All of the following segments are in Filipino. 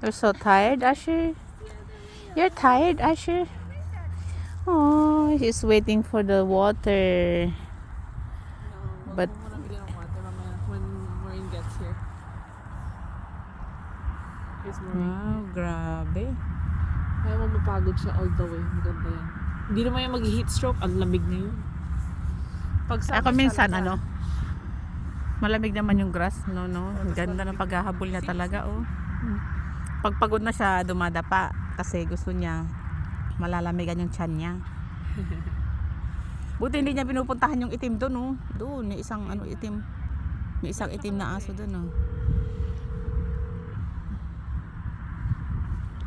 You're so tired, Asher? You're tired, Asher? Oh, he's waiting for the water. But Muna bigyan ng water mamaya when Maureen gets here. Here's Maureen. wow, grabe. Kaya mo mapagod siya all the way. Maganda yan. Hindi naman yung mag-heat stroke. Ang lamig na yun. Pag Ako minsan, malamig naman yung grass. No. Ang ganda ng paghahabol niya talaga, oh. Pag pagod na siya, dumadapa. Kasi gusto niya malalamigan yung tiyan niya. Buti hindi niya pinupuntahan yung itim doon, oh. Doon, may isang itim. May isang itim na aso doon, oh.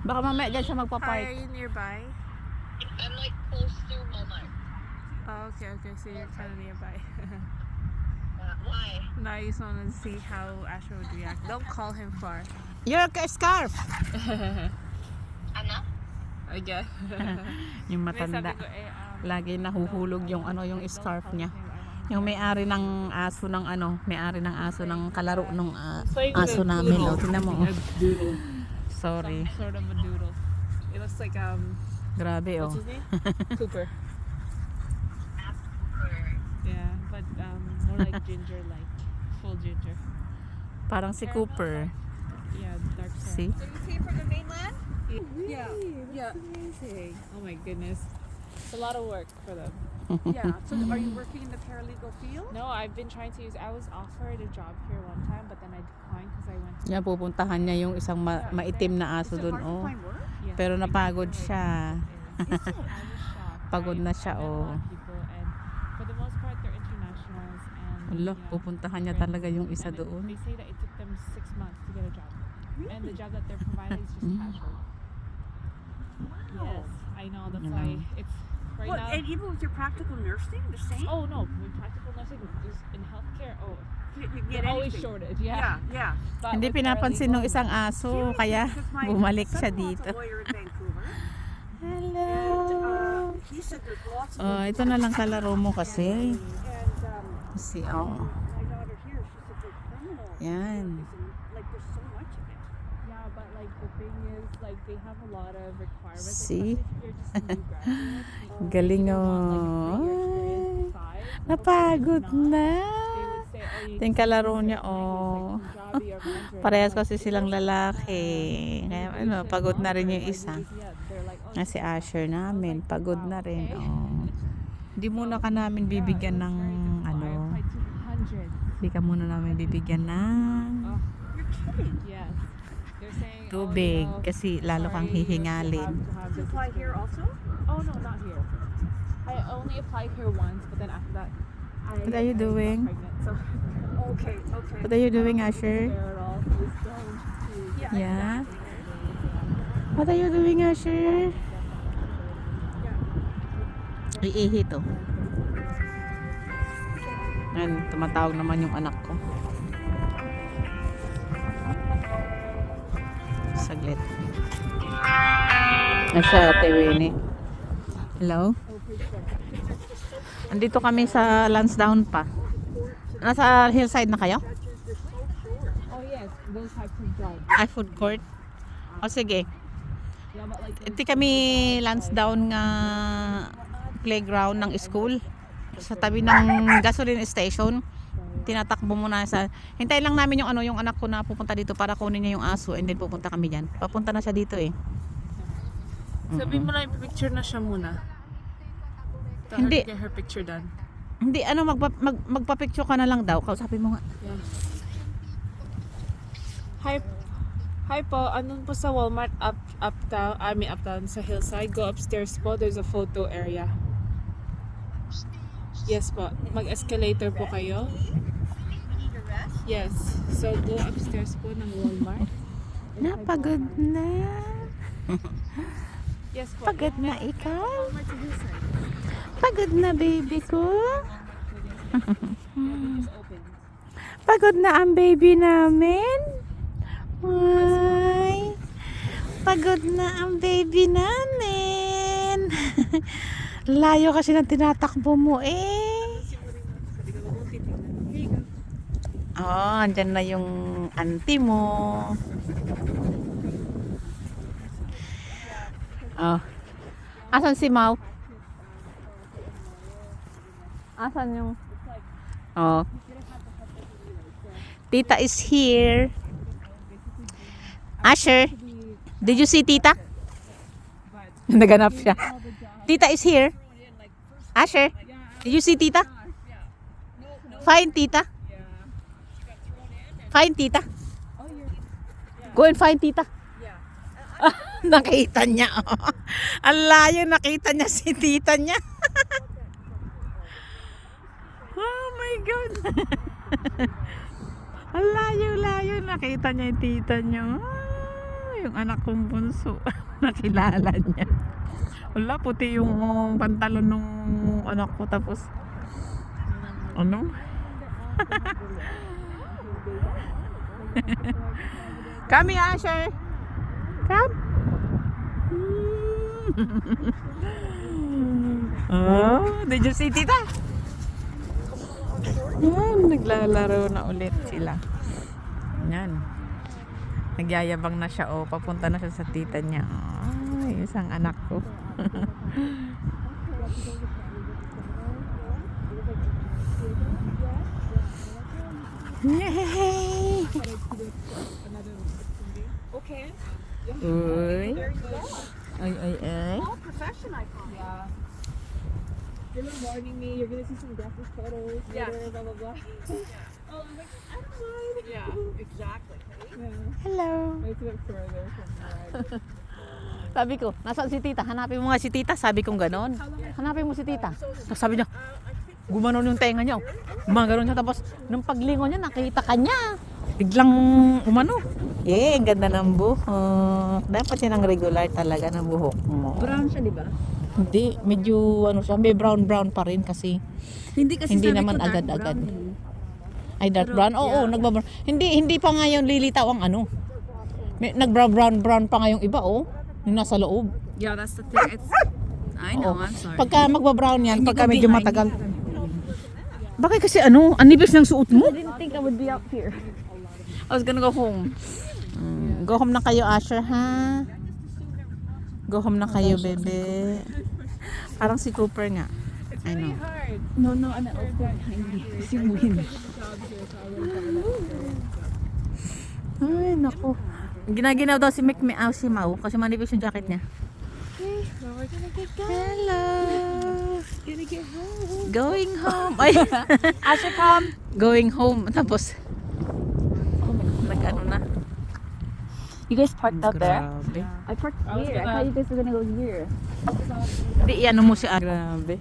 Baka mamaya dyan siya Hi, magpapark. are you nearby? I'm like close to Walmart. Oh, okay. So you're kind of nearby. Why? No, I just want to see how Asher would react. Don't call him far. Your scarf! Ano? Okay. Yung matanda. Lagi nahuhulog yung yung scarf niya. Yung may-ari ng aso ng may-ari ng aso ng kalaro ng aso namin. Oh, tingnan mo. Oh. Doodle. Sorry. Some sort of a doodle. It looks like Grabe, oh. what's his name? Cooper. Yeah, but more like ginger, like full ginger. Parang si Cooper. Yeah, dark side. See? So you came from the mainland? Yeah. Amazing. Oh my goodness. It's a lot of work for them. Yeah. So are you working in the paralegal field? No, I've been trying to use. I was offered a job here one time, but then I declined because I went. Niya pupuntahan niya yung isang maitim na aso Is it doon, hard to oh. find work? Yeah. Pero napagod siya. I was shocked. Pagod na siya, I met a lot oh. of people, and for the most part, they're internationals, and Ulo, pupuntahan niya talaga yung isa and doon. They say that it took them 6 months to get a job, and the job that they're providing is just casual. Yes, I know. That's You why know. it's right Well, now. and even with your practical nursing, the same. Oh no, with practical nursing is in healthcare. Oh, You get there's always anything. shortage. Yeah. Yeah. But Hindi with pinapansin ng paralegal, isang aso, Seriously, kaya because my bumalik siya son-in-law's dito. a lawyer in Vancouver, Hello! and he said there's lots of. Oh, ito na lang kalaro mo kasi. And Kasi, my daughter here, she's a big criminal. Yan. Like there's so much of it. Yeah, but like the thing is, like they have a lot of requirements. See? Especially if you're just a new graduate. Galing, They oh. want, like, 3 years experience inside. Napagod If na. not, they would say, oh, you Tingnan just kalaro need to niya, learn language, oh. like Punjabi or Mandarin. Parehas Like, kasi silang lalaki. Kaya pagod na rin yung isa. yeah, they're like, oh, Na si Asher namin, pagod na rin. Oh. Hindi muna ka namin bibigyan ng I applied to hundreds. hindi ka muna namin bibigyan ng You're kidding. Yes. They're saying, tubig oh, you know, kasi lalo kang sorry, you hihingalin. have to have To this apply here experience. also? Oh no, not here. I only applied here once, but then after that, What are you doing? got pregnant. So Okay. What are you doing, Asher? there at all. Please don't. Yeah? What are you doing, Asher? Iihi to. Ayan, tumatawag naman yung anak ko. Saglit. Nasa Ate Winnie. Hello? Andito kami sa Lansdowne pa. Nasa hillside na kayo? Oh yes, those types of jobs. Ay, food court? O sige. Yeah, but like Iti kami Lansdowne nga playground ng school. Sa tabi ng gasoline station. Tinatakbo muna sa... Hintayin lang namin yung anak ko na pupunta dito para kunin niya yung aso and then pupunta kami dyan. Papunta na siya dito eh. sabihin mo na yung picture na siya muna. Tell Hindi. her to get her picture done. Hindi, magpa-picture ka na lang daw. Kausapin mo nga. Yeah. Hi po, andun po sa Walmart uptown sa hillside. Go upstairs po, there's a photo area. Yes po, mag-escalator po kayo. Yes, so go upstairs po ng Walmart. Napagod na. Yes po. Pagod na ikaw. Walmart sa hillside. Pagod na baby ko. Just open. Pagod na ang baby namin. Ay, pagod na ang baby namin. Layo kasi ng tinatakbo mo eh. Oh, andyan na yung auntie mo. Oh. Asan si Mau? Asan yung... Oh. Tita is here. Asher, did you see Tita? Naganap siya. Tita is here. Asher, did you see Tita? Find Tita. Find Tita. Go and find Tita. Nakita niya. Ang layo, nakita niya si Tita niya. Oh my God. Ang layo, nakita niya yung tita niya. Ah, yung anak kong bunso. Nakilala niya. Wala, puti yung pantalon nung anak ko. Tapos, ano? Come here, Asher. Come. Oh, did you see Tita? Yan, naglalaro na ulit sila. Yan. Nagyayabang na siya. Oh, papunta na siya sa tita niya. Ay, isang anak ko. Yay! Okay. Uy. Ay, ay, ay. All profession I call. Yeah. You're warning me. You're gonna see some graphic photos later. Blah blah blah. Oh, I'm like, I don't mind. Yeah, exactly. Yeah. Hello. It's a bit further from where Sabi ko, nasaan si tita? Hanapin mo nga si tita. Sabi kong ganon. Hanapin mo si tita. Tapos sabi niya, gumanon yung tenga niya. Gumaganon siya. Tapos, nung paglingon niya, nakita ka niya. Biglang umano. Eh, ang ganda ng buhok. Dapat yan ang regular talaga ng buhok mo. Brown siya, di ba? Hindi, medyo ano siya, may brown pa rin kasi. Hindi kasi Hindi sabi naman ko dark agad-agad. brown. Ay, dark brown? Oo, nagbabrown. Hindi pa nga yung lilitaw ang ano. May, nag-brown pa nga yung iba, oh. Yung nasa loob. Yeah, that's the thing. It's I know, Oo. I'm sorry. Pagka magbabrown yan, pagka medyo behind. matagal. Bakit kasi ano, ang nipis ng suot mo? I didn't think I would be up here. I was gonna go home. Go home na kayo, Asher, ha? Go home na kayo, bebe. Parang si Cooper nga. I know. hard. No, I meant I'll go behind you. Kasi yung wind. Ay, naku. Ginaginaw daw si si Mau kasi manipis yung jacket niya. Now we're gonna get going. Hello. Gonna get home. Going home. Ay. Asher, come. Going home. Tapos, nag-ano na. You guys parked out there? Grabe. I parked I was here. I gonna- thought you guys were gonna go here. Di, ano mo si Grabe.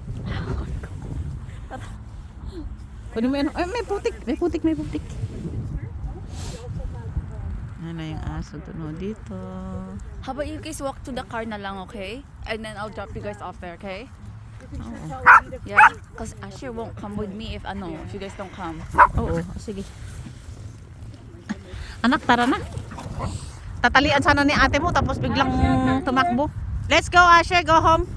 Kunin mo yan. Ay, may putik. Ano yung aso doon dito? How about you guys walk to the car na lang, okay? And then I'll drop you guys off there, okay? Yeah? Because Asher won't come with me if you guys don't come. Oo, sige. Anak, tara na. Tatalian sana ni ate mo tapos biglang tumakbo. Let's go, Asher. Go home.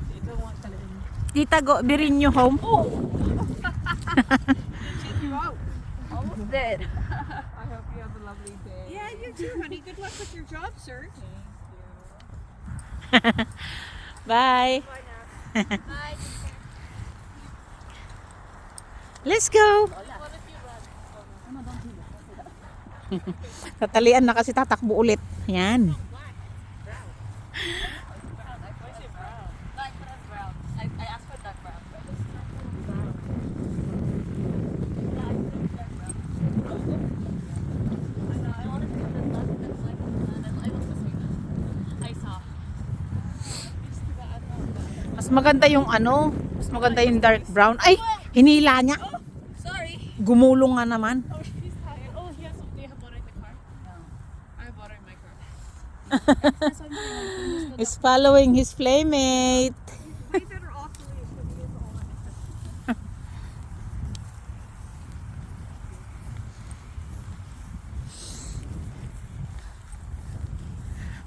Tita, go. Birin you home. Almost dead. I hope you have a lovely day. Yeah, you too, honey. Good luck with your job search. Bye. Let's go. Tatalian na kasi tatakbo ulit. Yan. I asked for dark brown. Mas maganda yung ano, mas maganda yung dark brown. Ay, hinila niya. Sorry. Gumulong nga naman. Oh, he's tired. Oh, he has they have water in the car? No. I have water in my car. He's following his playmate. Way better off the way it's gonna be on.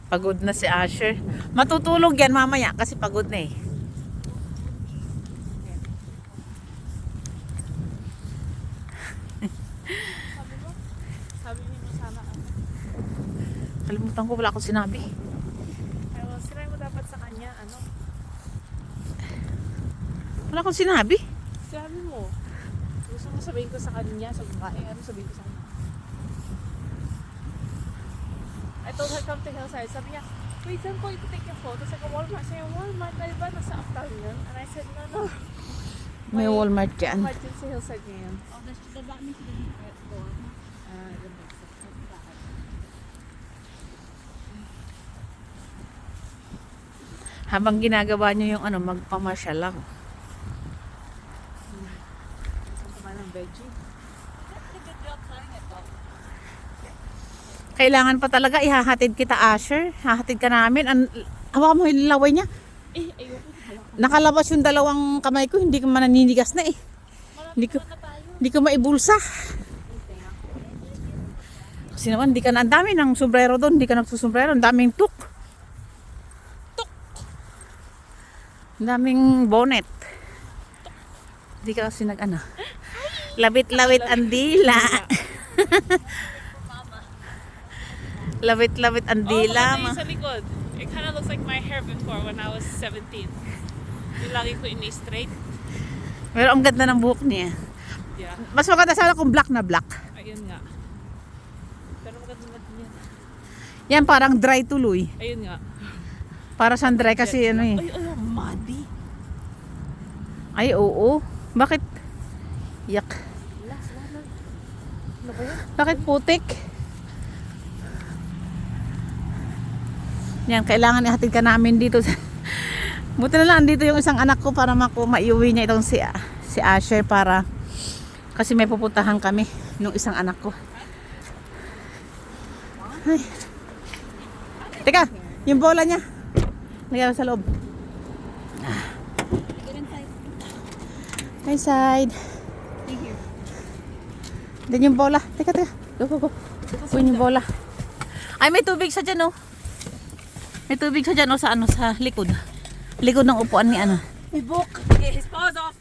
Pagod na si Asher. Matutulog yan mamaya kasi pagod na eh. Sabi niyo sana Kalimutan ko, wala akong sinabi. sinabi mo dapat sa kanya. niya, ano? Wala akong sinabi. Sabi mo. Gusto mo sabihin ko sa kanya, sa babae, ano sabihin ko sa kanya? I told her come to Hillside. Sabi niya, wait, saan ko ito take yung photo? Sa Walmart. Sabi niya, Walmart, na ba? Nasa uptown yun? And I said, no. May Walmart dyan. Walmart yun sa Hillside ngayon. Habang ginagawa nyo yung ano, magpamasyal lang. Saan ka ba ng veggie? Kailangan pa talaga ihahatid kita, Asher. Hahatid ka namin. Hawakan mo yung laway niya. Eh, ayoko. Nakalabas yung dalawang kamay ko, hindi ko mananinigas na eh. Hindi ko maibulsa. Kasi naman, hindi ka na, ang dami ng sombrero doon, hindi ka nagsusombrero, ang daming tuk. Ang daming bonnet. Hindi ka kasi nag-ano. Labit-labit ang dila. Labit-labit ang dila. Sa likod. It kind of looks like my hair before when I was 17. Yung lagi ko ini-straight. Pero ang ganda ng buhok niya. Yeah. Mas maganda sana kung black na black. Ayun nga. Pero maganda din yan. Yan parang dry tuloy. Ayun nga. Para sa dry kasi ano eh. Ay, muddy. Ay oo. Bakit? Yak. Ano ba yan? Bakit putik? Yan, kailangan ihatid ka namin dito. Buti na lang dito yung isang anak ko para maiuwi niya itong si Asher para kasi may pupuntahan kami nung isang anak ko. Ay. Teka, yung bola niya. Lagyan mo sa loob. Inside. Then yung bola. Teka. Go. Kunin yung bola. Ay, may tubig sa dyan, oh. May tubig sa dyan, oh, sa likod. Likod ng upuan ni ano. May book. Get his paws off.